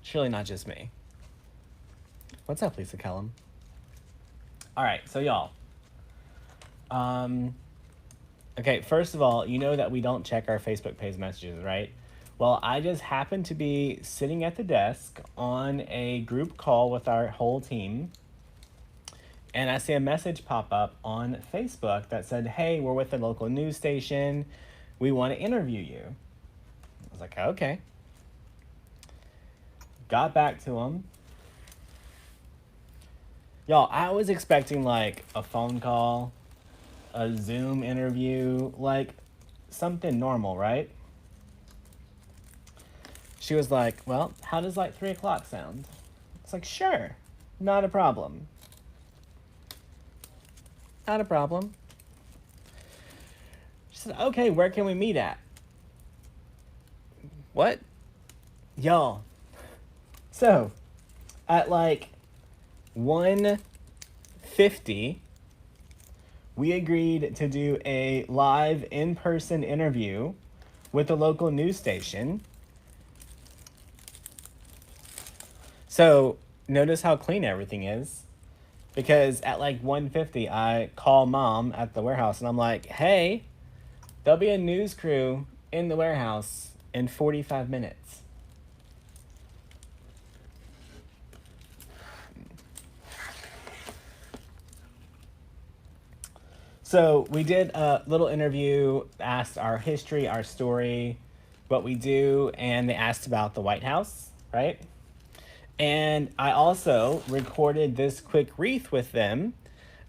Surely not just me. What's up, Lisa Kellum? All right, so y'all. Okay, first of all, you know that we don't check our Facebook page messages, right? Well, I just happened to be sitting at the desk on a group call with our whole team, and I see a message pop up on Facebook that said, "Hey, we're with the local news station. We want to interview you." I was like, "Okay." Got back to them. Y'all, I was expecting like a phone call, a Zoom interview, like something normal, right? She was like, "Well, how does like 3 o'clock sound?" It's like, "Sure, not a problem. Not a problem." She said, "Okay, where can we meet at?" What? Y'all. So, at like 1:50, we agreed to do a live in-person interview with the local news station. So, notice how clean everything is. Because at like 1:50, I call mom at the warehouse and I'm like, "Hey, there'll be a news crew in the warehouse in 45 minutes. So we did a little interview, asked our history, our story, what we do, and they asked about the White House, right? And I also recorded this quick wreath with them,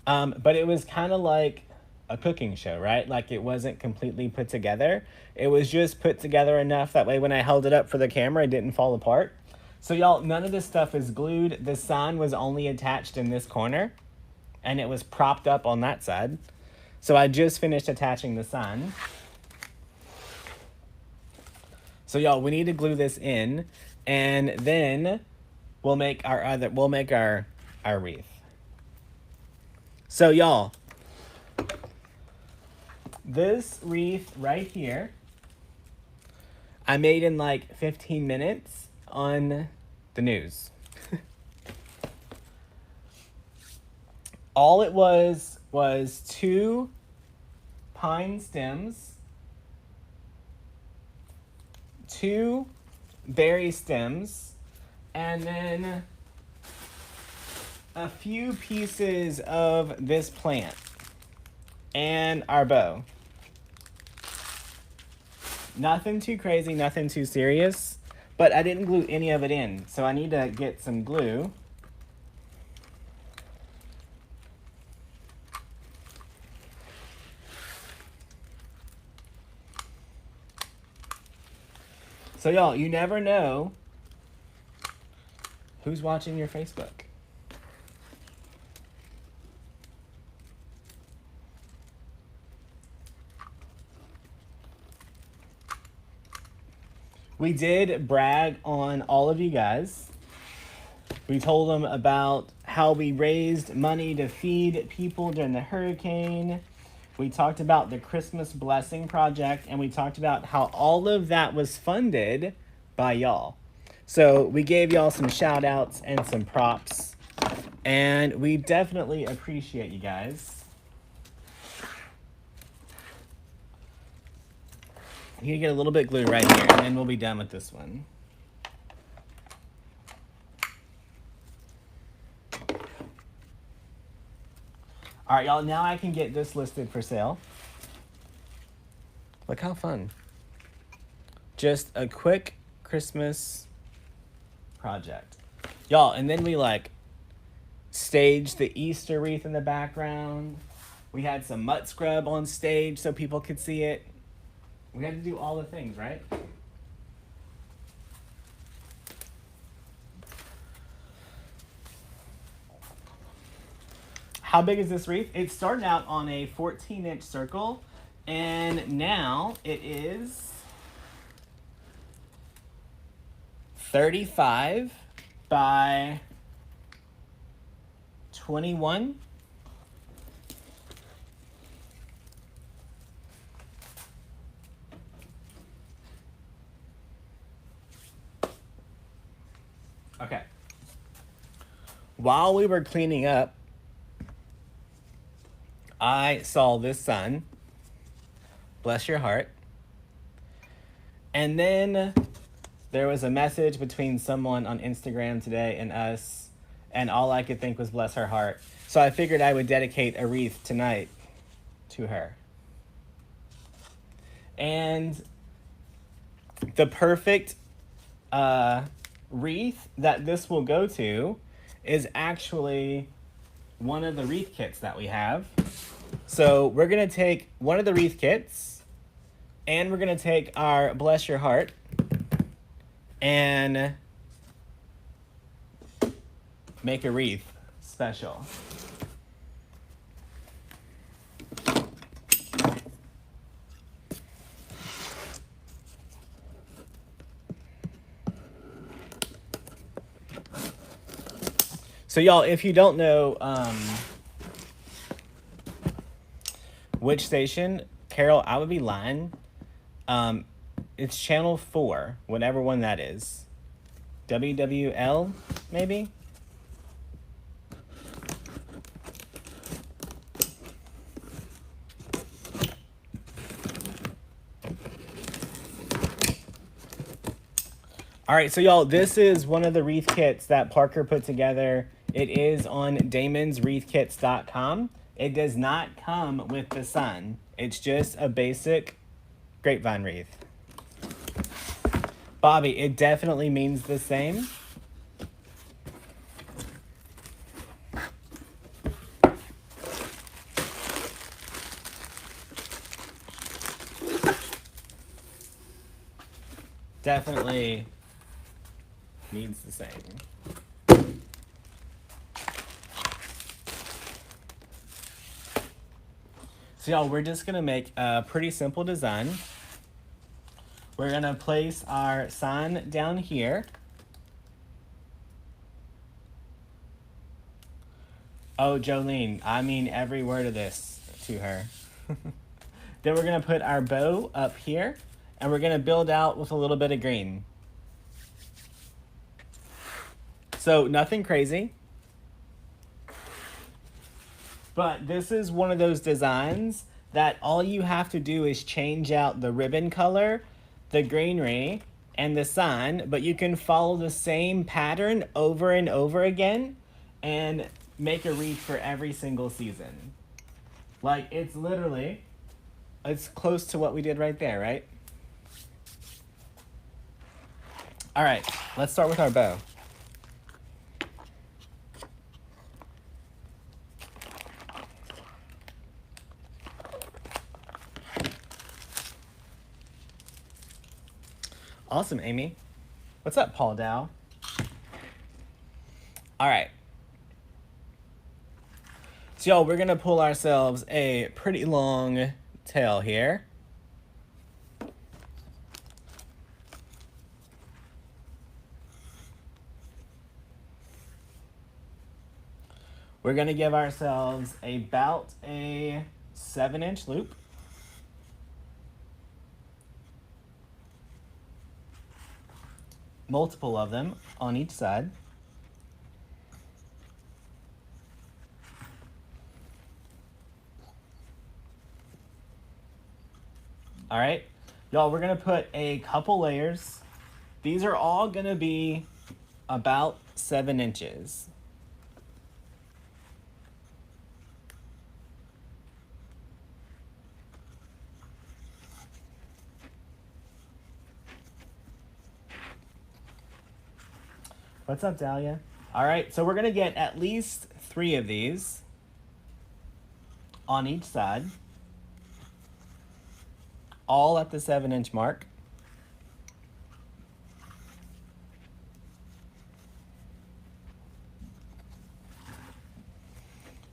but it was kind of like a cooking show, right? Like it wasn't completely put together. It was just put together enough that way when I held it up for the camera, it didn't fall apart. So y'all, none of this stuff is glued. The sign was only attached in this corner, and it was propped up on that side. So I just finished attaching the sign. So y'all, we need to glue this in, and then we'll make our wreath. So y'all, this wreath right here, I made in like 15 minutes on the news. All it was 2 pine stems, 2 berry stems, and then a few pieces of this plant and our bow. Nothing too crazy, nothing too serious, but I didn't glue any of it in, so I need to get some glue. So y'all, you never know who's watching your Facebook. We did brag on all of you guys. We told them about how we raised money to feed people during the hurricane. We talked about the Christmas Blessing Project, and we talked about how all of that was funded by y'all. So we gave y'all some shout outs and some props, and we definitely appreciate you guys. I'm gonna get a little bit glue right here, and then we'll be done with this one. All right, y'all, now I can get this listed for sale. Look how fun. Just a quick Christmas project. Y'all, and then we like staged the Easter wreath in the background. We had some mud scrub on stage so people could see it. We had to do all the things, right? How big is this wreath? It started out on a 14-inch circle, and now it is 35 by 21. Okay. While we were cleaning up, I saw this sun. Bless your heart. And then there was a message between someone on Instagram today and us, and all I could think was bless her heart. So I figured I would dedicate a wreath tonight to her. And the perfect wreath that this will go to is actually one of the wreath kits that we have. So we're going to take one of the wreath kits, and we're going to take our bless your heart and make a wreath special. So y'all, if you don't know which station, Carol, I would be lying. It's channel 4, whatever one that is. WWL, maybe? All right, so y'all, this is one of the wreath kits that Parker put together. It is on damonswreathkits.com. It does not come with the sun. It's just a basic grapevine wreath. Bobby, it definitely means the same. Definitely means the same. So y'all, we're just gonna make a pretty simple design. We're gonna place our sign down here. Oh, Jolene, I mean every word of this to her. Then we're gonna put our bow up here, and we're gonna build out with a little bit of green. So nothing crazy. But this is one of those designs that all you have to do is change out the ribbon color, the greenery, and the sign, but you can follow the same pattern over and over again and make a wreath for every single season. Like, it's literally, it's close to what we did right there, right? All right, let's start with our bow. Awesome, Amy. What's up, Paul Dow? All right. So, y'all, we're going to pull ourselves a pretty long tail here. We're going to give ourselves about a 7-inch loop. Multiple of them on each side. All right, y'all, we're gonna put a couple layers. These are all gonna be about 7 inches. What's up, Dahlia? All right, so we're gonna get at least 3 of these on each side, all at the 7-inch mark.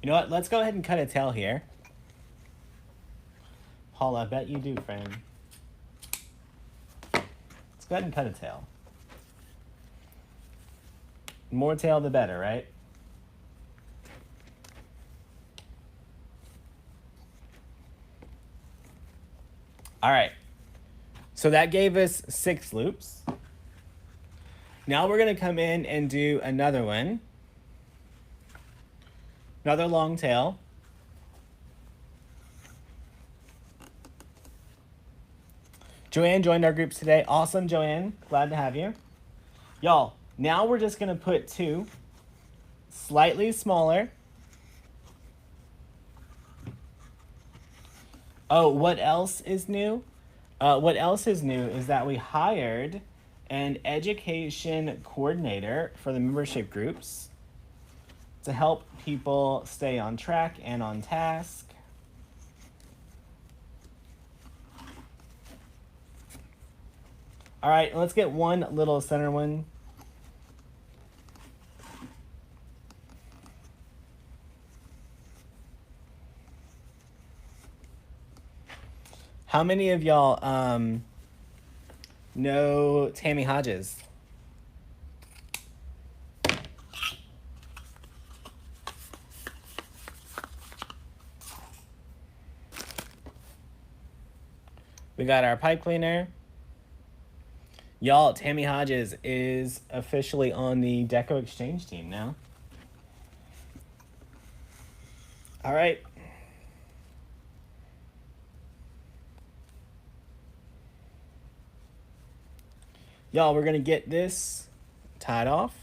You know what? Let's go ahead and cut a tail here. Paul, I bet you do, friend. Let's go ahead and cut a tail. More tail, the better, right? All right. So that gave us 6 loops. Now we're gonna come in and do another one. Another long tail. Joanne joined our group today. Awesome, Joanne. Glad to have you. Y'all, now we're just gonna put two slightly smaller. Oh, what else is new? What else is new is that we hired an education coordinator for the membership groups to help people stay on track and on task. All right, let's get one little center one. How many of y'all know Tammy Hodges? We got our pipe cleaner. Y'all, Tammy Hodges is officially on the DecoExchange team now. All right. Y'all, we're going to get this tied off.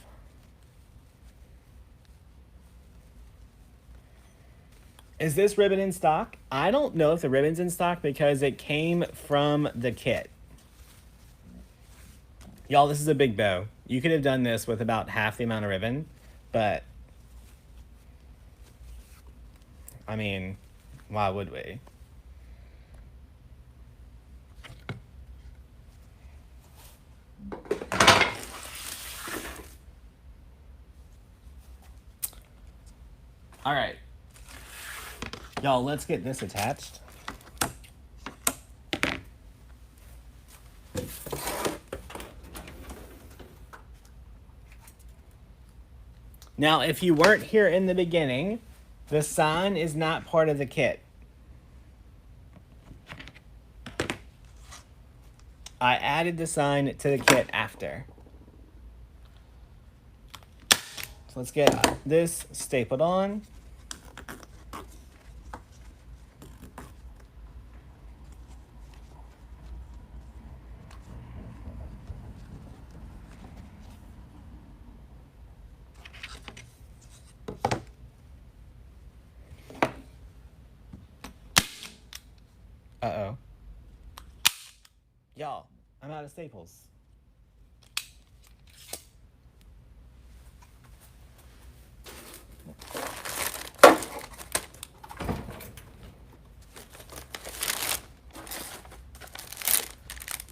Is this ribbon in stock? I don't know if the ribbon's in stock because it came from the kit. Y'all, this is a big bow. You could have done this with about half the amount of ribbon, but I mean, why would we? All right. Y'all, let's get this attached. Now, if you weren't here in the beginning, the sign is not part of the kit. I added the sign to the kit after. So let's get this stapled on. Uh-oh. Y'all, I'm out of staples.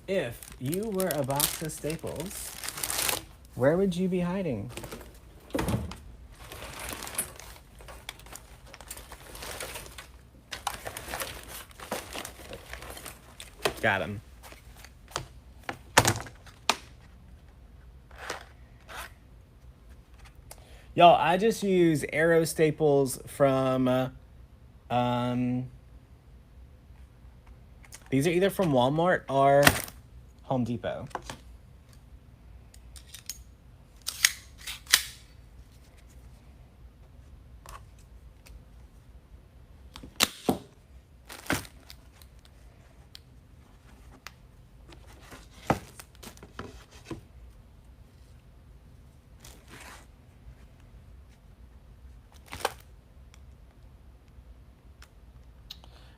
If you were a box of staples, where would you be hiding? Got him. Y'all, I just use arrow staples from, these are either from Walmart or Home Depot.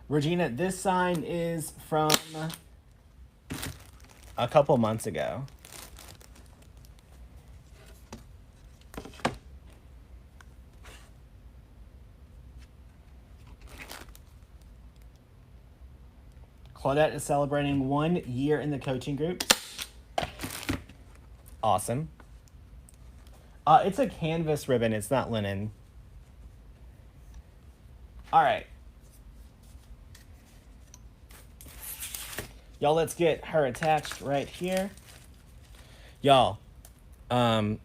Regina, this sign is from a couple months ago. Claudette is celebrating 1 year in the coaching group. Awesome. It's a canvas ribbon. It's not linen. All right. Y'all, let's get her attached right here. Y'all, can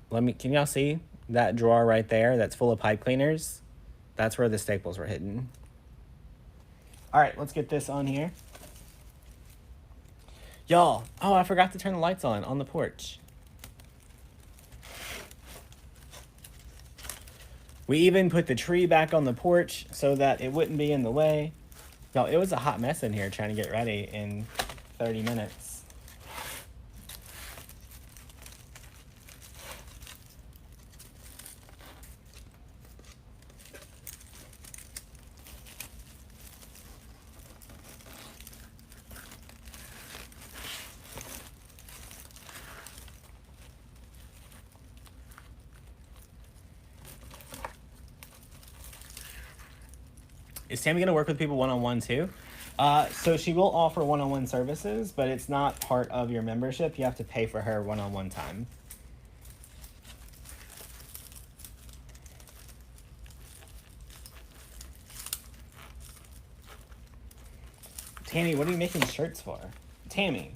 y'all see that drawer right there that's full of pipe cleaners? That's where the staples were hidden. All right, let's get this on here. Y'all, oh, I forgot to turn the lights on the porch. We even put the tree back on the porch so that it wouldn't be in the way. No, it was a hot mess in here trying to get ready in 30 minutes. Is Tammy going to work with people one-on-one too? So she will offer one-on-one services, but it's not part of your membership. You have to pay for her one-on-one time. Tammy, what are you making shirts for? Tammy,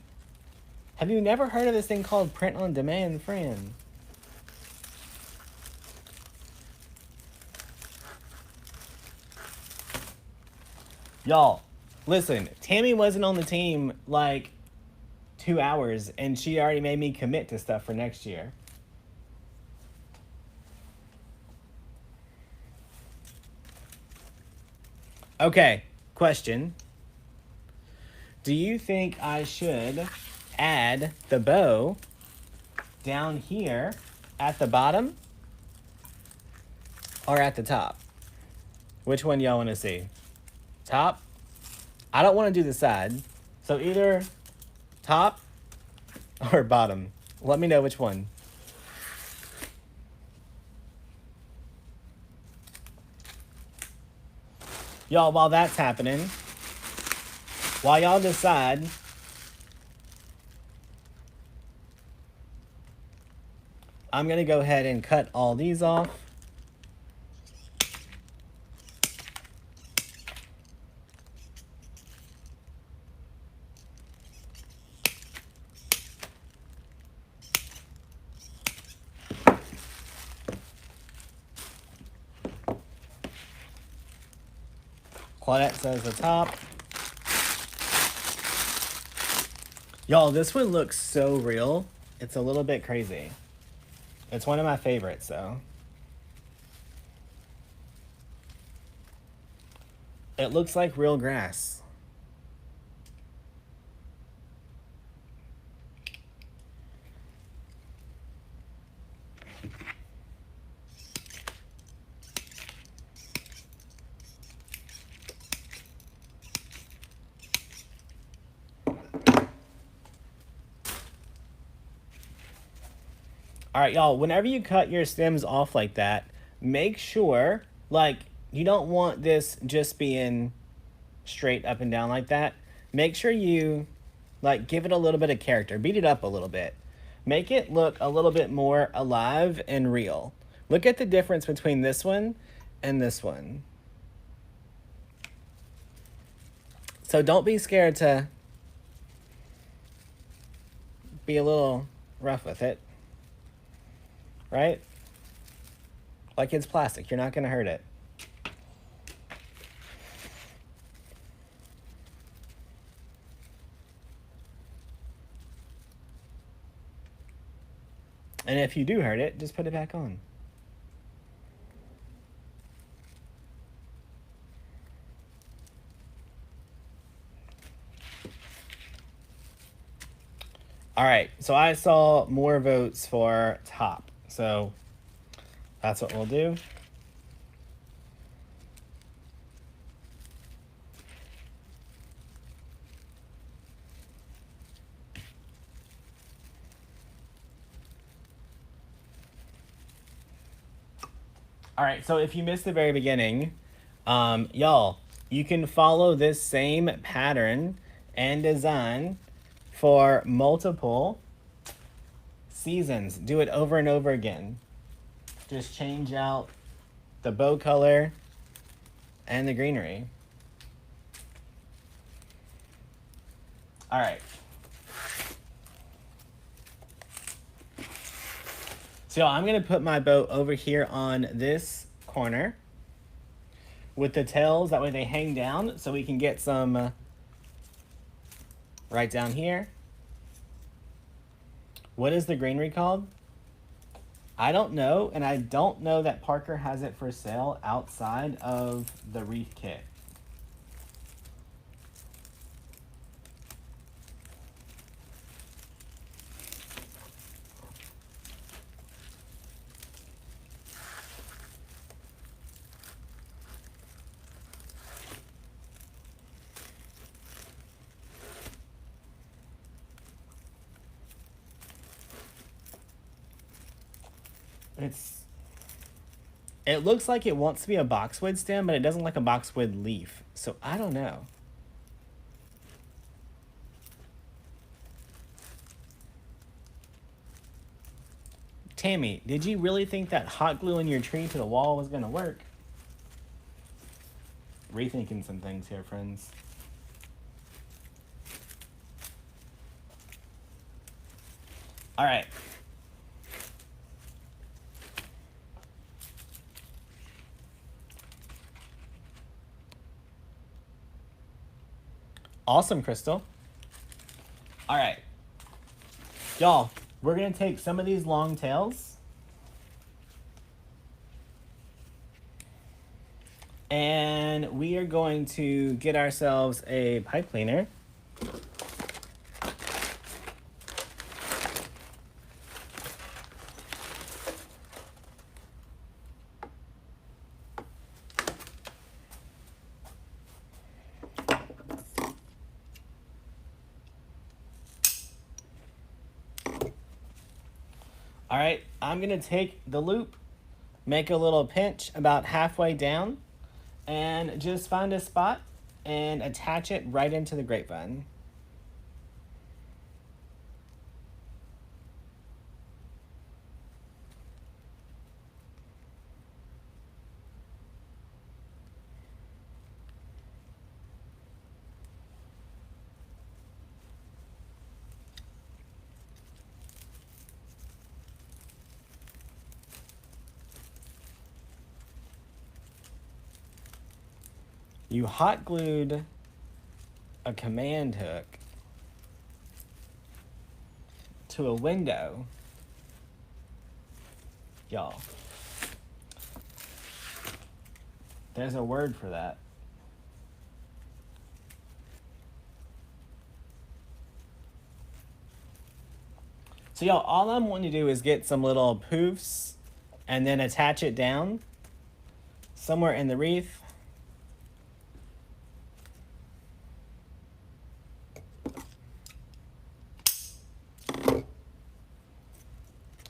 have you never heard of this thing called print on demand, friend? Y'all, listen, Tammy wasn't on the team like 2 hours, and she already made me commit to stuff for next year. Okay, question. Do you think I should add the bow down here at the bottom or at the top? Which one y'all want to see? Top? I don't want to do the side. So either top or bottom. Let me know which one. Y'all, while that's happening, while y'all decide, I'm going to go ahead and cut all these off. Claudette says the top. Y'all, this one looks so real. It's a little bit crazy. It's one of my favorites, though. It looks like real grass. All right, y'all, whenever you cut your stems off like that, make sure, like, you don't want this just being straight up and down like that. Make sure you, like, give it a little bit of character. Beat it up a little bit. Make it look a little bit more alive and real. Look at the difference between this one and this one. So don't be scared to be a little rough with it. Right? Like it's plastic. You're not going to hurt it. And if you do hurt it, just put it back on. All right, so I saw more votes for top. So that's what we'll do. All right, so if you missed the very beginning, y'all, you can follow this same pattern and design for multiple seasons. Do it over and over again. Just change out the bow color and the greenery. All right. So I'm going to put my bow over here on this corner with the tails. That way they hang down so we can get some right down here. What is the greenery called? I don't know, and I don't know that Parker has it for sale outside of the wreath kit. It looks like it wants to be a boxwood stem, but it doesn't like a boxwood leaf. So I don't know. Tammy, did you really think that hot gluing your tree to the wall was going to work? Rethinking some things here, friends. All right. Awesome, Crystal. All right. Y'all, we're going to take some of these long tails and we are going to get ourselves a pipe cleaner. All right, I'm gonna take the loop, make a little pinch about halfway down, and just find a spot and attach it right into the grapevine. You hot glued a command hook to a window. Y'all, there's a word for that. So y'all, all I'm wanting to do is get some little poofs and then attach it down somewhere in the wreath.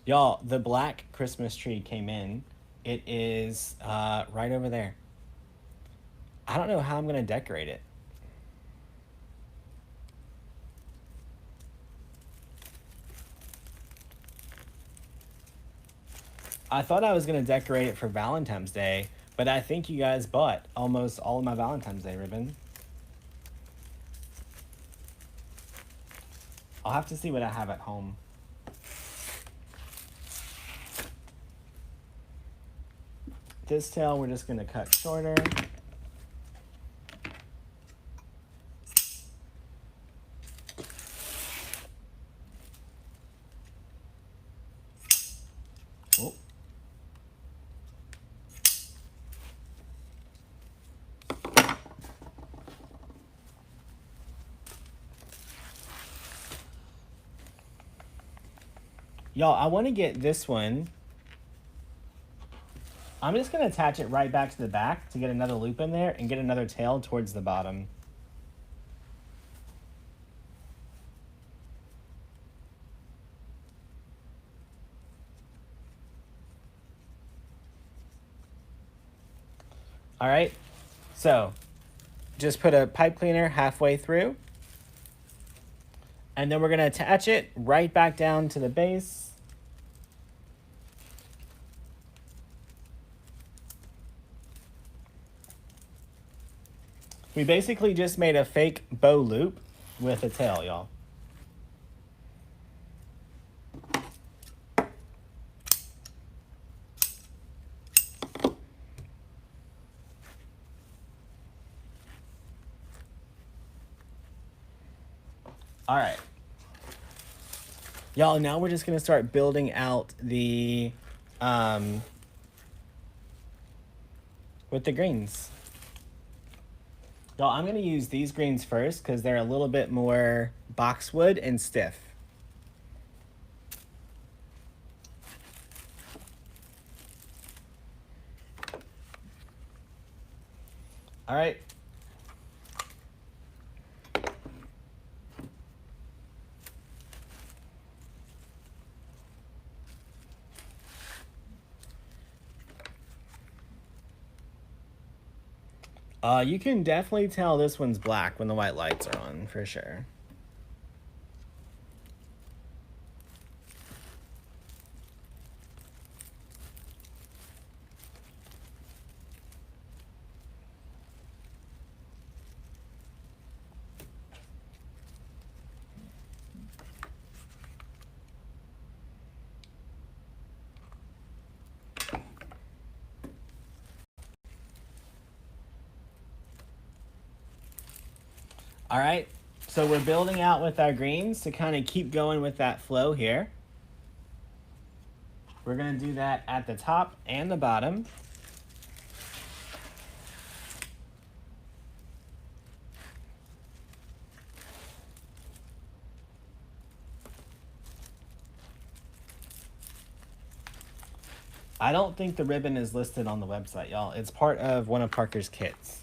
Y'all, the black Christmas tree came in. It is right over there. I don't know how I'm going to decorate it. I thought I was going to decorate it for Valentine's Day, but I think you guys bought almost all of my Valentine's Day ribbon. I'll have to see what I have at home. This tail we're just going to cut shorter. Oh. Y'all, I want to get this one. I'm just going to attach it right back to the back to get another loop in there and get another tail towards the bottom. All right, so just put a pipe cleaner halfway through. And then we're going to attach it right back down to the base. We basically just made a fake bow loop with a tail, y'all. All right. Y'all, now we're just going to start building out the with the greens. So I'm going to use these greens first because they're a little bit more boxwood and stiff. All right. You can definitely tell this one's black when the white lights are on, for sure. All right, so we're building out with our greens to kind of keep going with that flow here. We're gonna do that at the top and the bottom. I don't think the ribbon is listed on the website, y'all. It's part of one of Parker's kits.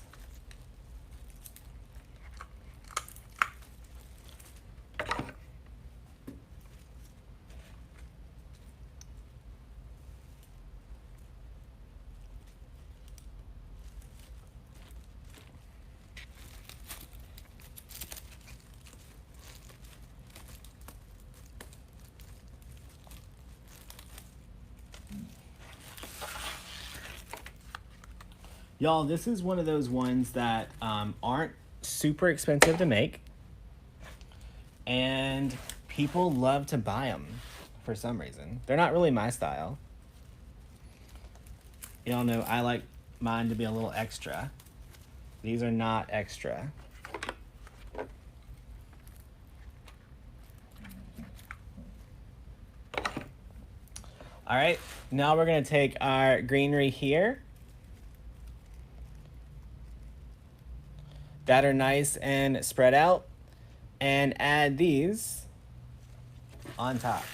Y'all, this is one of those ones that aren't super expensive to make. And people love to buy them for some reason. They're not really my style. Y'all know I like mine to be a little extra. These are not extra. All right, now we're gonna take our greenery here that are nice and spread out and add these on top.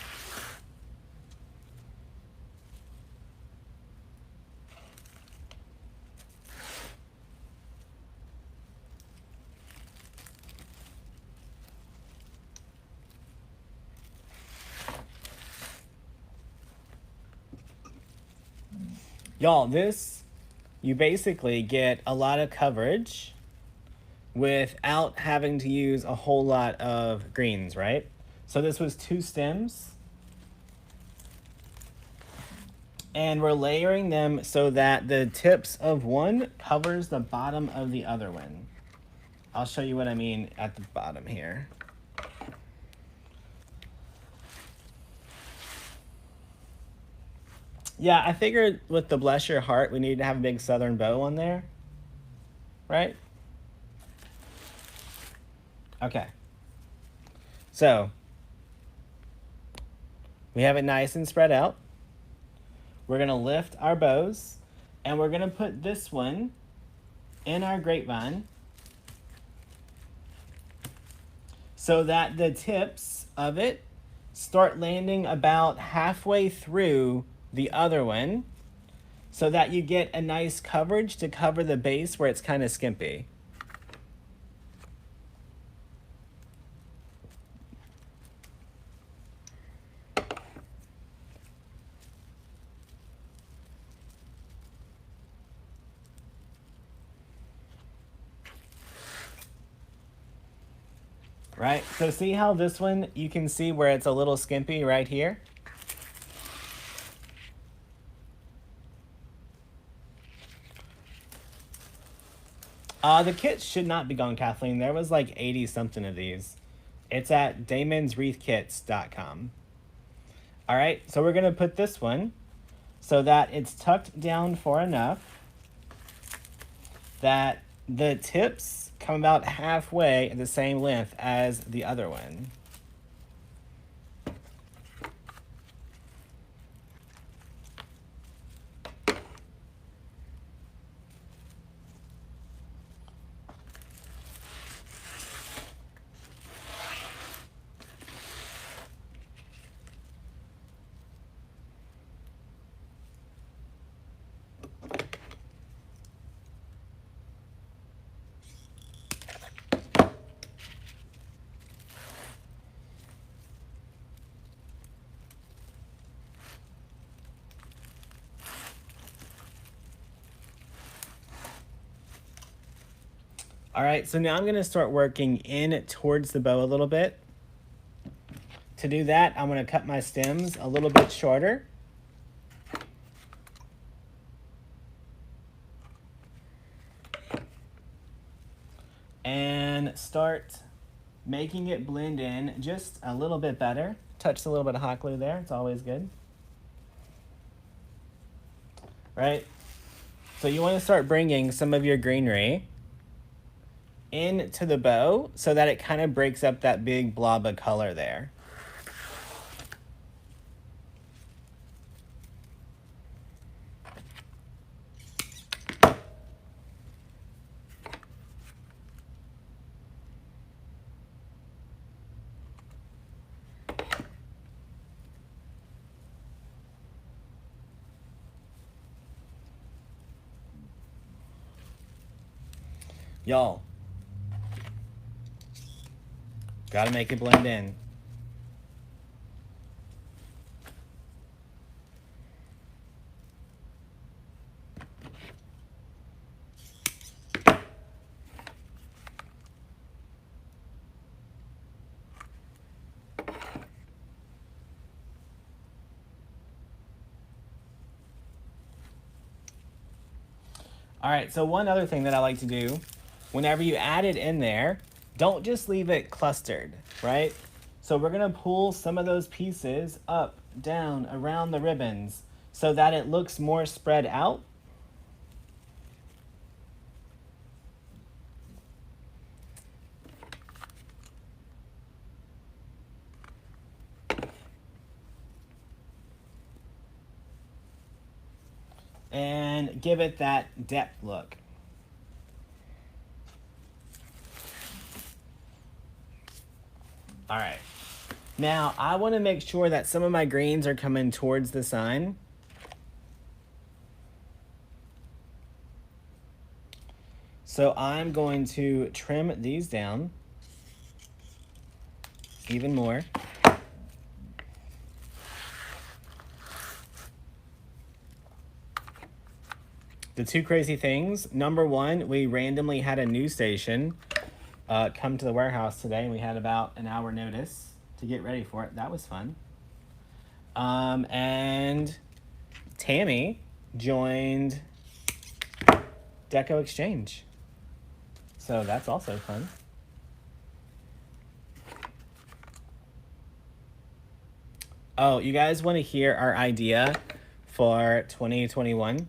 Y'all, this, you basically get a lot of coverage without having to use a whole lot of greens, right? So this was 2 stems. And we're layering them so that the tips of one covers the bottom of the other one. I'll show you what I mean at the bottom here. Yeah, I figured with the Bless Your Heart, we need to have a big southern bow on there, right? Okay. So, we have it nice and spread out. We're gonna lift our bows and we're gonna put this one in our grapevine so that the tips of it start landing about halfway through the other one so that you get a nice coverage to cover the base where it's kind of skimpy. Right, so see how this one, you can see where it's a little skimpy right here? The kit should not be gone, Kathleen. There was like 80 something of these. It's at damonswreathkits.com. All right, so we're gonna put this one so that it's tucked down far enough that the tips come about halfway at the same length as the other one. All right, so now I'm gonna start working in towards the bow a little bit. To do that, I'm gonna cut my stems a little bit shorter. And start making it blend in just a little bit better. Touch a little bit of hot glue there, it's always good. Right? So you wanna start bringing some of your greenery into the bow so that it kind of breaks up that big blob of color there. Y'all, gotta make it blend in. All right, so one other thing that I like to do, whenever you add it in there, don't just leave it clustered, right? So we're gonna pull some of those pieces up, down, around the ribbons so that it looks more spread out. And give it that depth look. All right. Now, I want to make sure that some of my greens are coming towards the sign. So I'm going to trim these down even more. The two crazy things. Number one, we randomly had a news station come to the warehouse today, and we had about an hour notice to get ready for it. That was fun. And Tammy joined DecoExchange. So that's also fun. Oh, you guys want to hear our idea for 2021?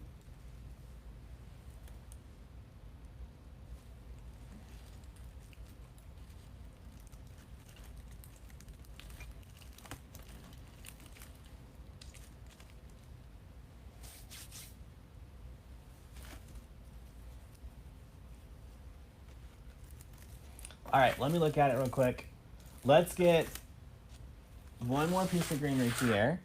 All right, let me look at it real quick. Let's get one more piece of greenery here.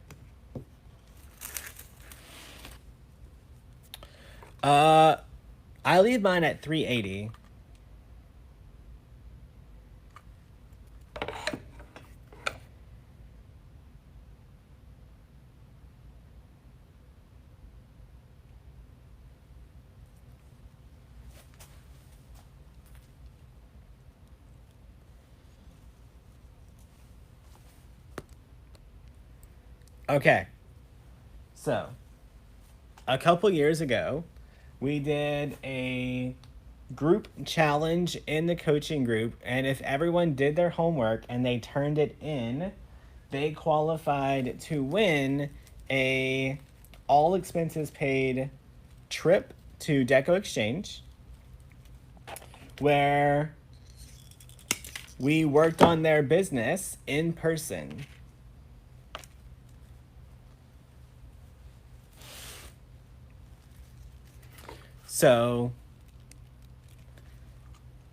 I leave mine at 380. Okay, so a couple years ago, we did a group challenge in the coaching group, and if everyone did their homework and they turned it in, they qualified to win a all expenses paid trip to DecoExchange, where we worked on their business in person. So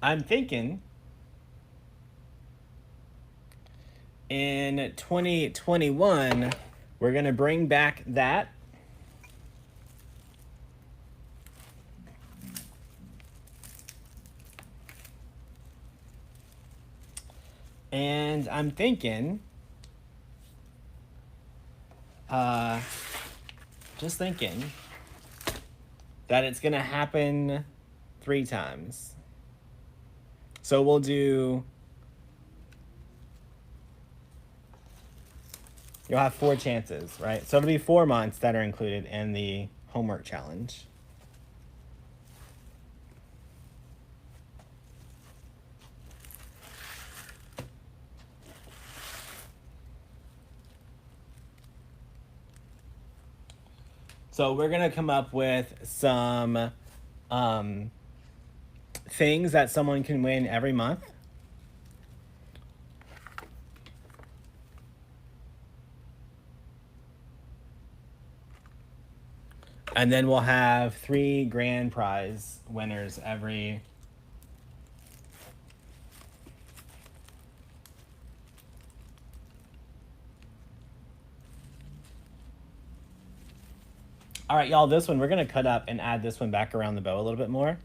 I'm thinking in 2021, we're going to bring back that. And I'm thinking, just thinking, that it's going to happen 3 times. So we'll do, you'll have 4 chances, right? So it'll be 4 months that are included in the homework challenge. So we're gonna come up with some things that someone can win every month. And then we'll have 3 grand prize winners every. All right, y'all, this one, we're gonna cut up and add this one back around the bow a little bit more.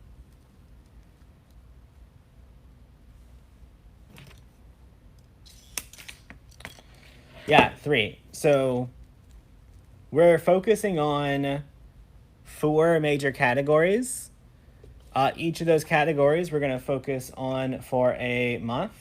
Yeah, 3. So we're focusing on 4 major categories. Each of those categories we're gonna focus on for a month.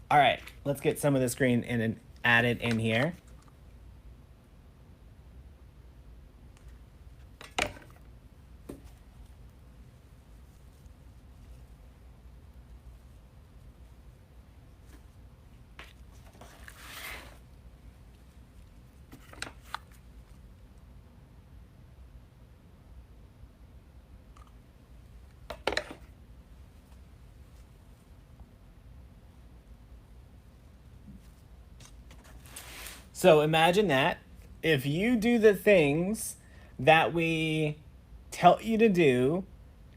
All right, let's get some of this green and added in here. So imagine that if you do the things that we tell you to do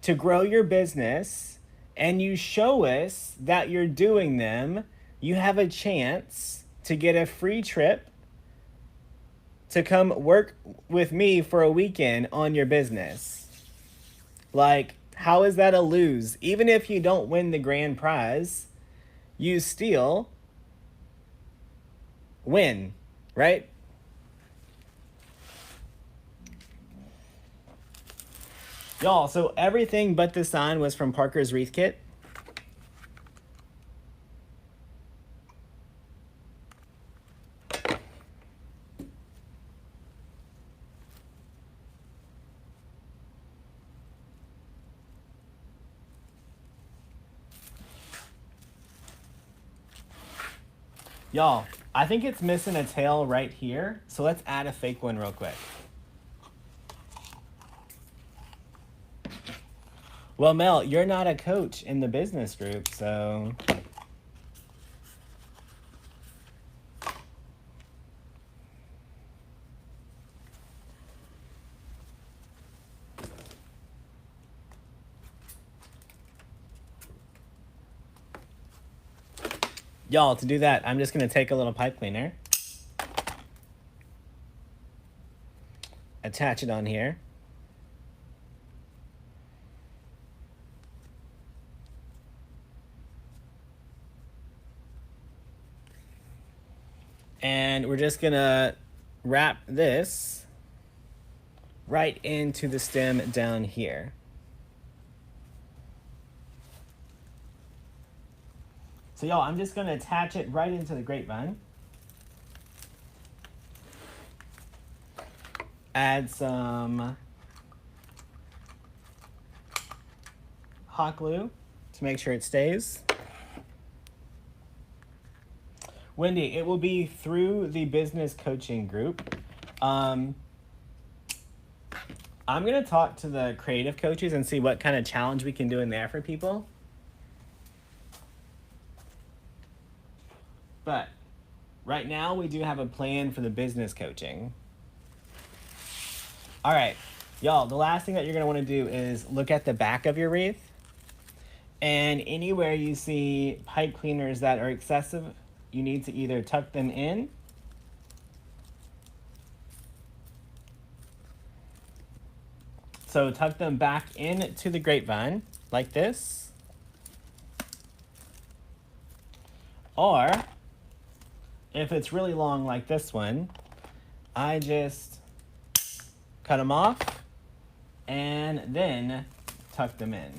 to grow your business and you show us that you're doing them, you have a chance to get a free trip to come work with me for a weekend on your business. Like, how is that a lose? Even if you don't win the grand prize, you still win, right? Y'all, so everything but the sign was from Parker's Wreath Kit. Y'all, I think it's missing a tail right here, so let's add a fake one real quick. Well, Mel, you're not a coach in the business group, so... Y'all, to do that, I'm just going to take a little pipe cleaner, attach it on here, and we're just going to wrap this right into the stem down here. So y'all, I'm just going to attach it right into the grapevine. Add some hot glue to make sure it stays. Wendy, it will be through the business coaching group. I'm going to talk to the creative coaches and see what kind of challenge we can do in there for people. But right now we do have a plan for the business coaching. All right, y'all, the last thing that you're going to want to do is look at the back of your wreath. And anywhere you see pipe cleaners that are excessive, you need to either tuck them in So tuck them back into the grapevine like this. Or if it's really long like this one, I just cut them off and then tuck them in.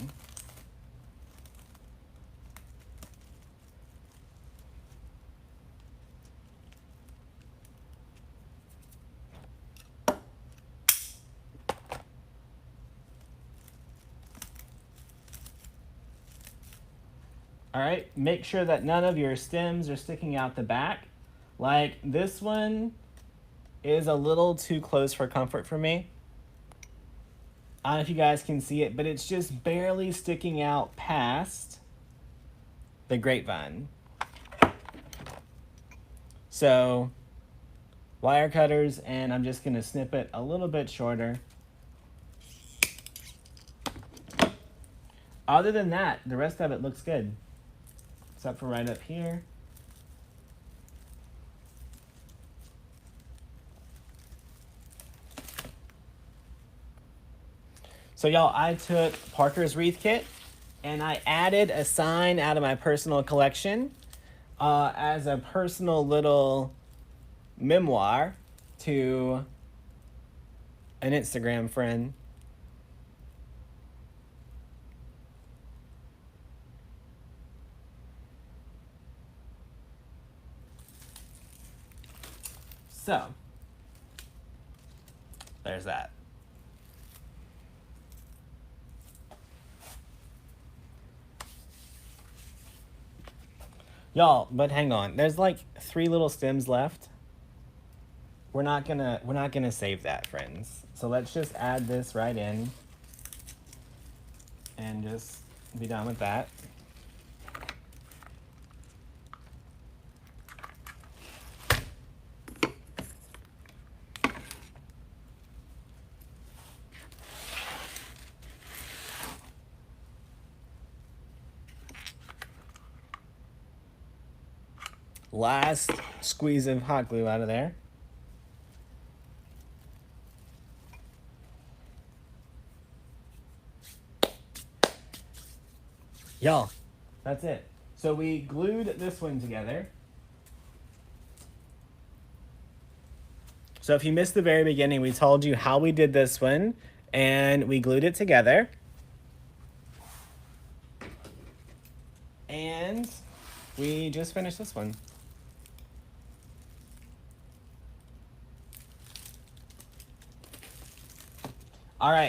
All right, make sure that none of your stems are sticking out the back. Like this one is a little too close for comfort for me. I don't know if you guys can see it, but it's just barely sticking out past the grapevine. So wire cutters, and I'm just gonna snip it a little bit shorter. Other than that, the rest of it looks good. Except for right up here. So y'all, I took Parker's Wreath Kit and I added a sign out of my personal collection as a personal little memoir to an Instagram friend. So, there's that. Y'all, but hang on. There's like 3 little stems left. We're not gonna save that, friends. So let's just add this right in and just be done with that. Last squeeze of hot glue out of there. Y'all, that's it. So we glued this one together. So if you missed the very beginning, we told you how we did this one and we glued it together. And we just finished this one. All right.